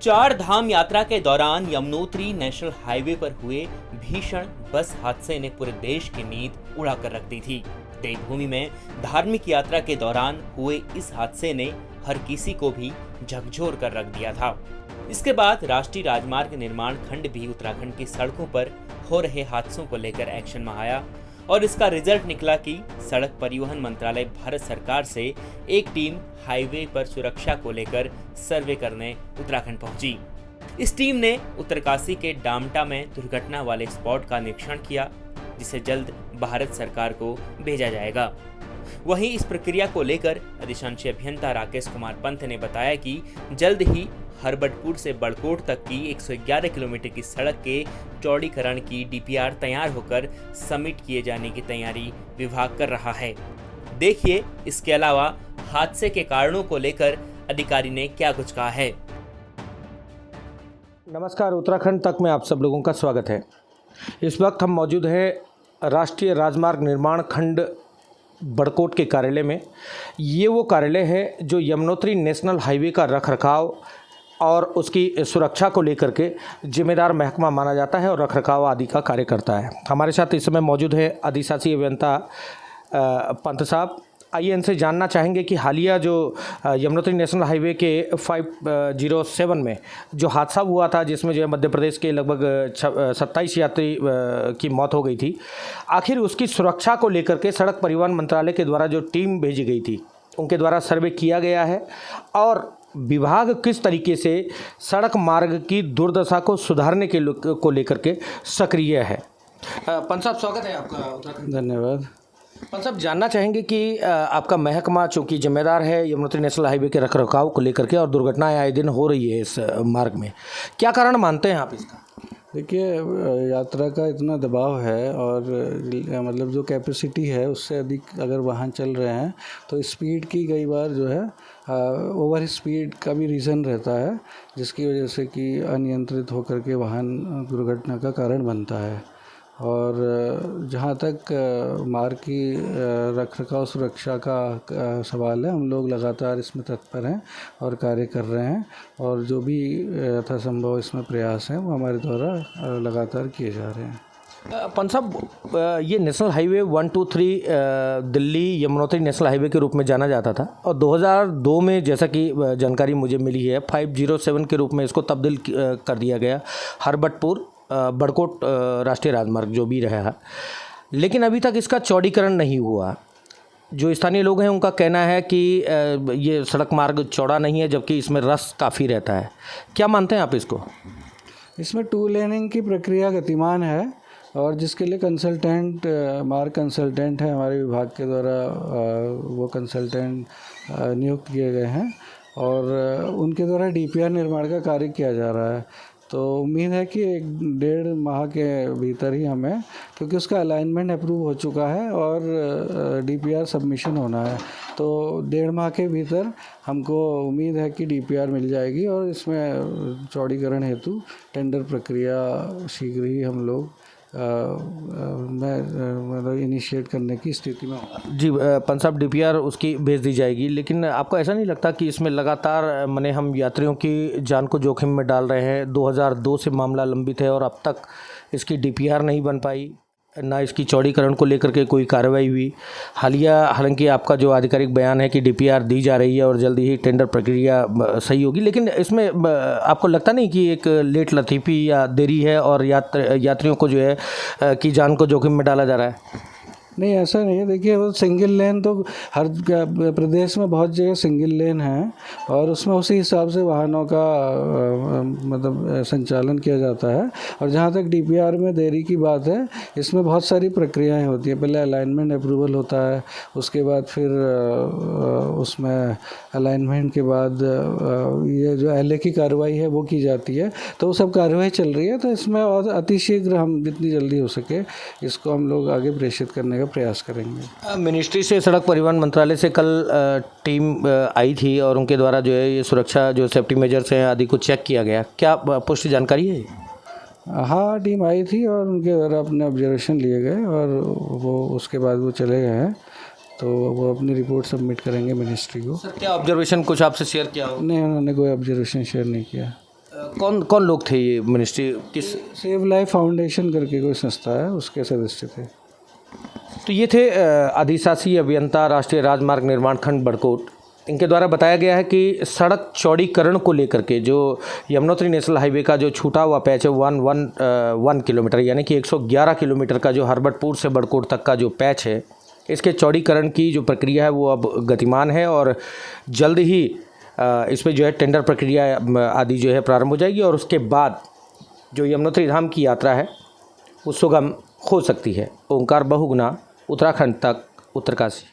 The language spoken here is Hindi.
चार धाम यात्रा के दौरान यमुनोत्री नेशनल हाईवे पर हुए भीषण बस हादसे ने पूरे देश की नींद उड़ा कर रख दी थी। देवभूमि में धार्मिक यात्रा के दौरान हुए इस हादसे ने हर किसी को भी झकझोर कर रख दिया था। इसके बाद राष्ट्रीय राजमार्ग निर्माण खंड भी उत्तराखंड की सड़कों पर हो रहे हादसों को लेकर एक्शन में आया और इसका रिजल्ट निकला कि सड़क परिवहन मंत्रालय भारत सरकार से एक टीम हाईवे पर सुरक्षा को लेकर सर्वे करने उत्तराखंड पहुंची। इस टीम ने उत्तरकाशी के डामटा में दुर्घटना वाले स्पॉट का निरीक्षण किया, जिसे जल्द भारत सरकार को भेजा जाएगा। वहीं इस प्रक्रिया को लेकर अधिशांशी अभियंता राकेश कुमार पंत ने बताया कि जल्द ही हरबटपुर से बड़कोट तक की 111 किलोमीटर की सड़क के चौड़ीकरण की डीपीआर तैयार होकर सबमिट किए जाने की तैयारी विभाग कर रहा है। देखिए इसके अलावा हादसे के कारणों को लेकर अधिकारी ने क्या कुछ कहा है। नमस्कार, उत्तराखंड तक में आप सब लोगों का स्वागत है। इस वक्त हम मौजूद हैं राष्ट्रीय राजमार्ग निर्माण खंड बड़कोट के कार्यालय में। ये वो कार्यालय है जो यमुनोत्री नेशनल हाईवे का रखरखाव और उसकी सुरक्षा को लेकर के जिम्मेदार महकमा माना जाता है और रखरखाव आदि का कार्य करता है। हमारे साथ इस समय मौजूद है अधिशासी अभियंता पंत साहब। आइए इनसे जानना चाहेंगे कि हालिया जो यमुनोत्री नेशनल हाईवे के 507 में जो हादसा हुआ था, जिसमें जो है मध्य प्रदेश के लगभग 27 यात्री की मौत हो गई थी, आखिर उसकी सुरक्षा को लेकर के सड़क परिवहन मंत्रालय के द्वारा जो टीम भेजी गई थी, उनके द्वारा सर्वे किया गया है और विभाग किस तरीके से सड़क मार्ग की दुर्दशा को सुधारने के को लेकर के सक्रिय है। पंत साहब, स्वागत है आपका उत्तराखंड। धन्यवाद। पंत साहब, जानना चाहेंगे कि आपका महकमा चूँकि जिम्मेदार है यमुनोत्री नेशनल हाईवे के रखरखाव को लेकर के और दुर्घटनाएं आए दिन हो रही है इस मार्ग में, क्या कारण मानते हैं आप इसका? देखिए, यात्रा का इतना दबाव है और मतलब जो कैपेसिटी है उससे अधिक अगर वाहन चल रहे हैं तो स्पीड की कई बार जो है ओवर स्पीड का भी रीज़न रहता है, जिसकी वजह से कि अनियंत्रित होकर के वाहन दुर्घटना का कारण बनता है। और जहाँ तक मार्ग की रखरखाव सुरक्षा का सवाल है, हम लोग लगातार इसमें तत्पर हैं और कार्य कर रहे हैं और जो भी यथासंभव इसमें प्रयास हैं वो हमारे द्वारा लगातार किए जा रहे हैं। पंत साहब, ये national highway 123 Delhi Yamunotri national highway के रूप में जाना जाता था और 2002 में, जैसा कि जानकारी मुझे मिली है, 507 के रूप में इसको तब्दील कर दिया गया, हरबटपुर बड़कोट राष्ट्रीय राजमार्ग जो भी रहा है। लेकिन अभी तक इसका चौड़ीकरण नहीं हुआ। जो स्थानीय लोग हैं उनका कहना है कि ये सड़क मार्ग चौड़ा नहीं है, जबकि इसमें रस काफ़ी रहता है। क्या मानते हैं आप इसको? इसमें 2 लेनिंग की प्रक्रिया गतिमान है और जिसके लिए कंसल्टेंट मार्ग कंसल्टेंट है हमारे विभाग के द्वारा, वो कंसल्टेंट नियुक्त किए गए हैं और उनके द्वारा डीपीआर निर्माण का कार्य किया जा रहा है। तो उम्मीद है कि 1.5 माह के भीतर ही हमें, क्योंकि उसका अलाइनमेंट अप्रूव हो चुका है और डीपीआर सबमिशन होना है, तो 1.5 माह के भीतर हमको उम्मीद है कि डीपीआर मिल जाएगी और इसमें चौड़ीकरण हेतु टेंडर प्रक्रिया शीघ्र ही हम लोग मतलब इनिशिएट करने की स्थिति में होगा। जी पंत साहब, डीपीआर उसकी भेज दी जाएगी, लेकिन आपको ऐसा नहीं लगता कि इसमें लगातार माने हम यात्रियों की जान को जोखिम में डाल रहे हैं? 2002 से मामला लंबित है और अब तक इसकी डीपीआर नहीं बन पाई, ना इसकी चौड़ीकरण को लेकर के कोई कार्रवाई हुई। हालांकि आपका जो आधिकारिक बयान है कि डीपीआर दी जा रही है और जल्दी ही टेंडर प्रक्रिया सही होगी, लेकिन इसमें आपको लगता नहीं कि एक लेट लतीफ़ी या देरी है और यात्रियों को जो है की जान को जोखिम में डाला जा रहा है? नहीं, ऐसा नहीं है। देखिए, वो सिंगल लेन तो हर प्रदेश में बहुत जगह सिंगल लेन है और उसमें उसी हिसाब से वाहनों का मतलब संचालन किया जाता है। और जहाँ तक डीपीआर में देरी की बात है, इसमें बहुत सारी प्रक्रियाएं होती है। पहले अलाइनमेंट अप्रूवल होता है, उसके बाद फिर उसमें अलाइनमेंट के बाद ये जो एलए की कार्रवाई है वो की जाती है। तो वो सब कार्रवाई चल रही है, तो इसमें और अतिशीघ्र हम जितनी जल्दी हो सके इसको हम लोग आगे प्रेषित करने का प्रयास करेंगे। मिनिस्ट्री से सड़क परिवहन मंत्रालय से कल टीम आई थी और उनके द्वारा जो है ये सुरक्षा जो सेफ्टी मेजर्स हैं आदि को चेक किया गया। क्या पुष्टि जानकारी है? हाँ, टीम आई थी और उनके द्वारा अपने ऑब्जर्वेशन लिए गए और वो उसके बाद वो चले गए हैं, तो वो अपनी रिपोर्ट सबमिट करेंगे मिनिस्ट्री को। सर, क्या ऑब्जर्वेशन कुछ आपसे शेयर किया हो? नहीं, उन्होंने कोई ऑब्जर्वेशन शेयर नहीं किया। कौन कौन लोग थे ये मिनिस्ट्री किस? सेव लाइफ फाउंडेशन करके कोई संस्था है, उसके सदस्य थे। तो ये थे अधिशासी अभियंता राष्ट्रीय राजमार्ग निर्माण खंड बड़कोट। इनके द्वारा बताया गया है कि सड़क चौड़ीकरण को लेकर के जो यमुनोत्री नेशनल हाईवे का जो छूटा हुआ पैच है 1 किलोमीटर यानी कि 111 किलोमीटर का जो हरबटपुर से बड़कोट तक का जो पैच है, इसके चौड़ीकरण की जो प्रक्रिया है वो अब गतिमान है और जल्द ही इस पर जो है टेंडर प्रक्रिया आदि जो है प्रारंभ हो जाएगी और उसके बाद जो यमुनोत्री धाम की यात्रा है वो सुगम हो सकती है। ओंकार बहुगुणा, उत्तराखंड तक, उत्तरकाशी।